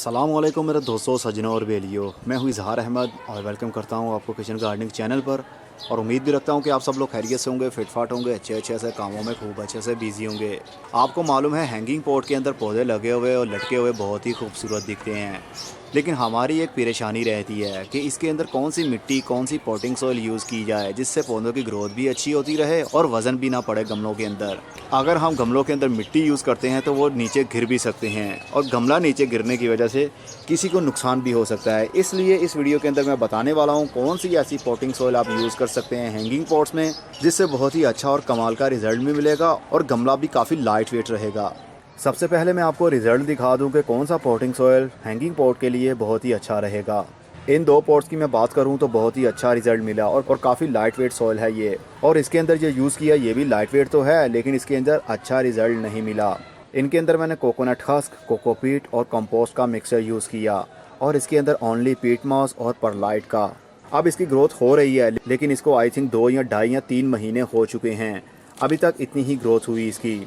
अस्सलामुअलैकुम मेरे दोस्तों, सज्जनों और बेलियों। मैं हूँ इजहार अहमद और वेलकम करता हूँ आपको किचन गार्डनिंग चैनल पर। और उम्मीद भी रखता हूँ कि आप सब लोग खैरियत से होंगे, फिटफाट होंगे, अच्छे अच्छे से कामों में खूब अच्छे से बिजी होंगे। आपको मालूम है, हैंगिंग पॉट के अंदर पौधे लगे हुए और लटके हुए बहुत ही खूबसूरत दिखते हैं, लेकिन हमारी एक परेशानी रहती है कि इसके अंदर कौन सी मिट्टी, कौन सी पॉटिंग सॉइल यूज़ की जाए जिससे पौधों की ग्रोथ भी अच्छी होती रहे और वज़न भी ना पड़े गमलों के अंदर। अगर हम गमलों के अंदर मिट्टी यूज़ करते हैं तो वो नीचे गिर भी सकते हैं और गमला नीचे गिरने की वजह से किसी को नुकसान भी हो सकता है। इसलिए इस वीडियो के अंदर मैं बताने वाला हूँ कौन सी ऐसी पॉटिंग सॉइल आप यूज़ कर सकते हैं हैंगिंग पॉट्स में, जिससे बहुत ही अच्छा और कमाल का रिजल्ट भी मिलेगा और गमला भी काफ़ी लाइट वेट रहेगा। सबसे पहले मैं आपको रिजल्ट दिखा दूं कि कौन सा पॉटिंग सॉइल हैंगिंग पॉट के लिए बहुत ही अच्छा रहेगा। इन दो पॉट्स की मैं बात करूं तो बहुत ही अच्छा रिजल्ट मिला और काफ़ी लाइट वेट सॉइल है ये, और इसके अंदर जो यूज़ किया ये भी लाइट वेट तो है, लेकिन इसके अंदर अच्छा रिजल्ट नहीं मिला। इनके अंदर मैंने कोकोनट हस्क, कोकोपीट और कंपोस्ट का मिक्सचर यूज़ किया और इसके अंदर ओनली पीट मॉस और परलाइट का। अब इसकी ग्रोथ हो रही है, लेकिन इसको आई थिंक 2 या 2.5 या 3 महीने हो चुके हैं, अभी तक इतनी ही ग्रोथ हुई इसकी।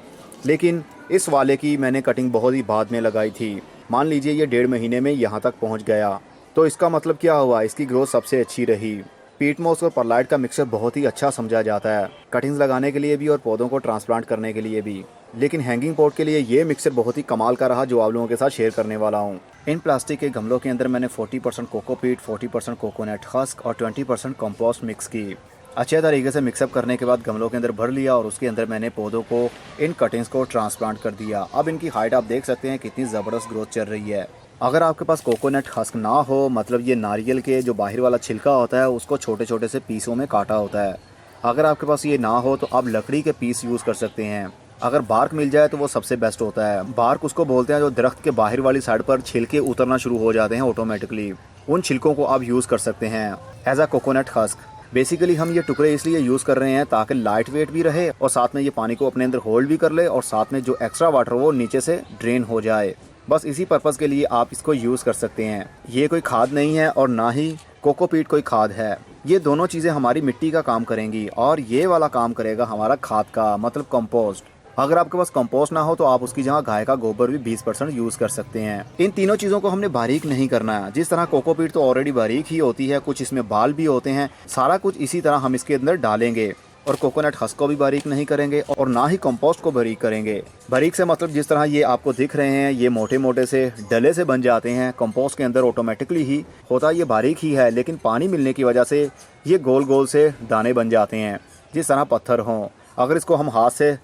लेकिन इस वाले की मैंने कटिंग बहुत ही बाद में लगाई थी, मान लीजिए ये 1.5 महीने में यहाँ तक पहुँच गया, तो इसका मतलब क्या हुआ, इसकी ग्रोथ सबसे अच्छी रही। पीट मॉस और परलाइट का मिक्सचर बहुत ही अच्छा समझा जाता है कटिंग्स लगाने के लिए भी और पौधों को ट्रांसप्लांट करने के लिए भी, लेकिन हैंगिंग पॉट के लिए ये मिक्सचर बहुत ही कमाल का रहा जो आप लोगों के साथ शेयर करने वाला हूँ। इन प्लास्टिक के गमलों के अंदर मैंने 40% कोकोपीट, 40% कोकोनट हस्क और 20% कंपोस्ट मिक्स की। अच्छे तरीके से मिक्सअप करने के बाद गमलों के अंदर भर लिया और उसके अंदर मैंने पौधों को, इन कटिंग्स को ट्रांसप्लांट कर दिया। अब इनकी हाइट आप देख सकते हैं कितनी ज़बरदस्त ग्रोथ चल रही है। अगर आपके पास कोकोनट हस्क ना हो, मतलब ये नारियल के जो बाहर वाला छिलका होता है उसको छोटे छोटे से पीसों में काटा होता है, अगर आपके पास ये ना हो तो आप लकड़ी के पीस यूज़ कर सकते हैं। अगर बार्क मिल जाए तो वो सबसे बेस्ट होता है। बार्क उसको बोलते हैं जो दरख्त के बाहर वाली साइड पर छिलके उतरना शुरू हो जाते हैं ऑटोमेटिकली, उन छिलकों को आप यूज़ कर सकते हैं as a coconut husk. Basically हम ये टुकड़े इसलिए यूज़ कर रहे हैं ताकि लाइट वेट भी रहे और साथ में ये पानी को अपने अंदर होल्ड भी कर ले और साथ में जो एक्स्ट्रा वाटर वो नीचे से ड्रेन हो जाए। बस इसी पर्पज़ के लिए आप इसको यूज़ कर सकते हैं। ये कोई खाद नहीं है और ना ही कोकोपीट कोई खाद है। ये दोनों चीज़ें हमारी मिट्टी का काम करेंगी और ये वाला काम करेगा हमारा खाद का, मतलब कंपोस्ट। अगर आपके पास कंपोस्ट ना हो तो आप उसकी जगह गाय का गोबर भी 20% यूज़ कर सकते हैं। इन तीनों चीज़ों को हमने बारीक नहीं करना है। जिस तरह कोकोपीट तो ऑलरेडी बारीक ही होती है, कुछ इसमें बाल भी होते हैं, सारा कुछ इसी तरह हम इसके अंदर डालेंगे। और कोकोनट हस्क को भी बारीक नहीं करेंगे और ना ही कंपोस्ट को बारीक करेंगे। बारीक से मतलब जिस तरह ये आपको दिख रहे हैं, ये मोटे मोटे से डले से बन जाते हैं कंपोस्ट के अंदर, ऑटोमेटिकली ही होता ये बारीक ही है, लेकिन पानी मिलने की वजह से ये गोल गोल से दाने बन जाते हैं जिस तरह पत्थर हों। अगर इसको हम हाथ से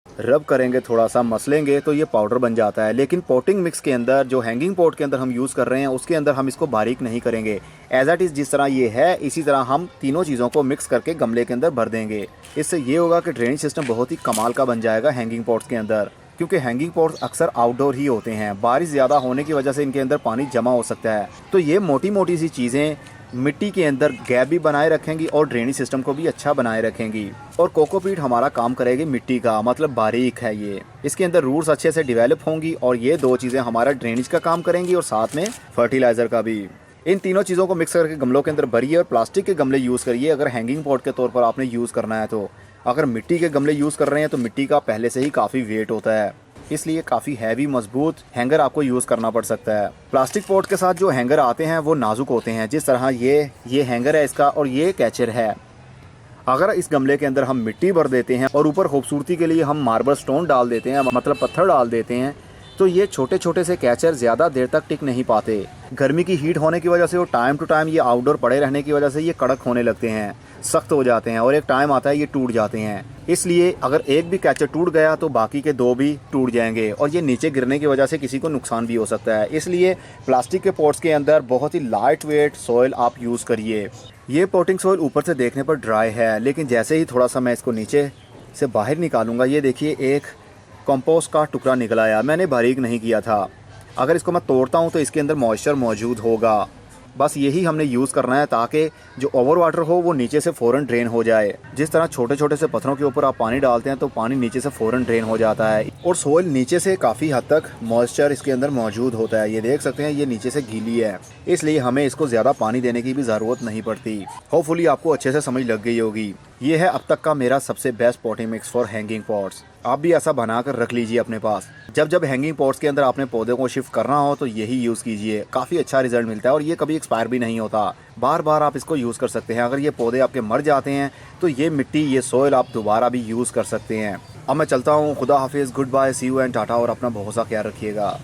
रब करेंगे, थोड़ा सा मसलेंगे तो ये पाउडर बन जाता है। लेकिन पोटिंग मिक्स के अंदर, जो हैंगिंग पॉट के अंदर हम यूज़ कर रहे हैं, उसके अंदर हम इसको बारीक नहीं करेंगे। एज इट इज़ जिस तरह ये है इसी तरह हम तीनों चीज़ों को मिक्स करके गमले के अंदर भर देंगे। इससे ये होगा कि ड्रेनेज सिस्टम बहुत ही कमाल का बन जाएगा हैंगिंग पॉट्स के अंदर, क्योंकि हैंगिंग पॉट्स अक्सर आउटडोर ही होते हैं। बारिश ज़्यादा होने की वजह से इनके अंदर पानी जमा हो सकता है, तो ये मोटी मोटी सी चीज़ें मिट्टी के अंदर गैप भी बनाए रखेंगी और ड्रेनेज सिस्टम को भी अच्छा बनाए रखेंगी। और कोकोपीट हमारा काम करेगी मिट्टी का, मतलब बारीक है ये, इसके अंदर रूट्स अच्छे से डेवलप होंगी और ये दो चीज़ें हमारा ड्रेनेज का काम करेंगी और साथ में फर्टिलाइज़र का भी। इन तीनों चीज़ों को मिक्स करके गमलों के अंदर भरिए और प्लास्टिक के गमले यूज़ करिए अगर हैंगिंग पॉट के तौर पर आपने यूज़ करना है तो। अगर मिट्टी के गमले यूज़ कर रहे हैं तो मिट्टी का पहले से ही काफ़ी वेट होता है, इसलिए काफ़ी हैवी मजबूत हैंगर आपको यूज़ करना पड़ सकता है। प्लास्टिक पॉट के साथ जो हैंगर आते हैं वो नाजुक होते हैं, जिस तरह ये हैंगर है इसका और ये कैचर है। अगर इस गमले के अंदर हम मिट्टी भर देते हैं और ऊपर खूबसूरती के लिए हम मार्बल स्टोन डाल देते हैं, मतलब पत्थर डाल देते हैं, तो ये छोटे छोटे से कैचर ज़्यादा देर तक टिक नहीं पाते। गर्मी की हीट होने की वजह से और टाइम टू टाइम ये आउटडोर पड़े रहने की वजह से ये कड़क होने लगते हैं, सख्त हो जाते हैं और एक टाइम आता है ये टूट जाते हैं। इसलिए अगर एक भी कैचर टूट गया तो बाकी के 2 भी टूट जाएंगे और ये नीचे गिरने की वजह से किसी को नुकसान भी हो सकता है। इसलिए प्लास्टिक के पॉट्स के अंदर बहुत ही लाइट वेट सॉइल आप यूज़ करिए। ये पॉटिंग सॉइल ऊपर से देखने पर ड्राई है, लेकिन जैसे ही थोड़ा सा मैं इसको नीचे से बाहर निकालूंगा, ये देखिए एक कंपोस्ट का टुकड़ा निकल आया, मैंने बारीक नहीं किया था। अगर इसको मैं तोड़ता हूँ तो इसके अंदर मॉइस्चर मौजूद होगा। बस यही हमने यूज़ करना है ताकि जो ओवर वाटर हो वो नीचे से फ़ौरन ड्रेन हो जाए। जिस तरह छोटे छोटे से पत्थरों के ऊपर आप पानी डालते हैं तो पानी नीचे से फ़ौरन ड्रेन हो जाता है और सोइल नीचे से काफ़ी हद तक मॉइस्चर इसके अंदर मौजूद होता है। ये देख सकते हैं ये नीचे से गीली है, इसलिए हमें इसको ज़्यादा पानी देने की भी ज़रूरत नहीं पड़ती। होपफुली आपको अच्छे से समझ लग गई होगी। ये है अब तक का मेरा सबसे best potting mix for hanging pots. आप भी ऐसा बनाकर रख लीजिए अपने पास। जब जब हैंगिंग पॉट्स के अंदर आपने पौधे को शिफ्ट करना हो तो यही यूज़ कीजिए, काफ़ी अच्छा रिजल्ट मिलता है और ये कभी एक्सपायर भी नहीं होता। बार बार आप इसको यूज़ कर सकते हैं। अगर ये पौधे आपके मर जाते हैं तो ये मिट्टी, ये सोइल आप दोबारा भी यूज़ कर सकते हैं। अब मैं चलता हूँ, खुदा हाफिज़, goodbye, see you and ta-ta, और अपना बहुत सा ख्याल रखिएगा।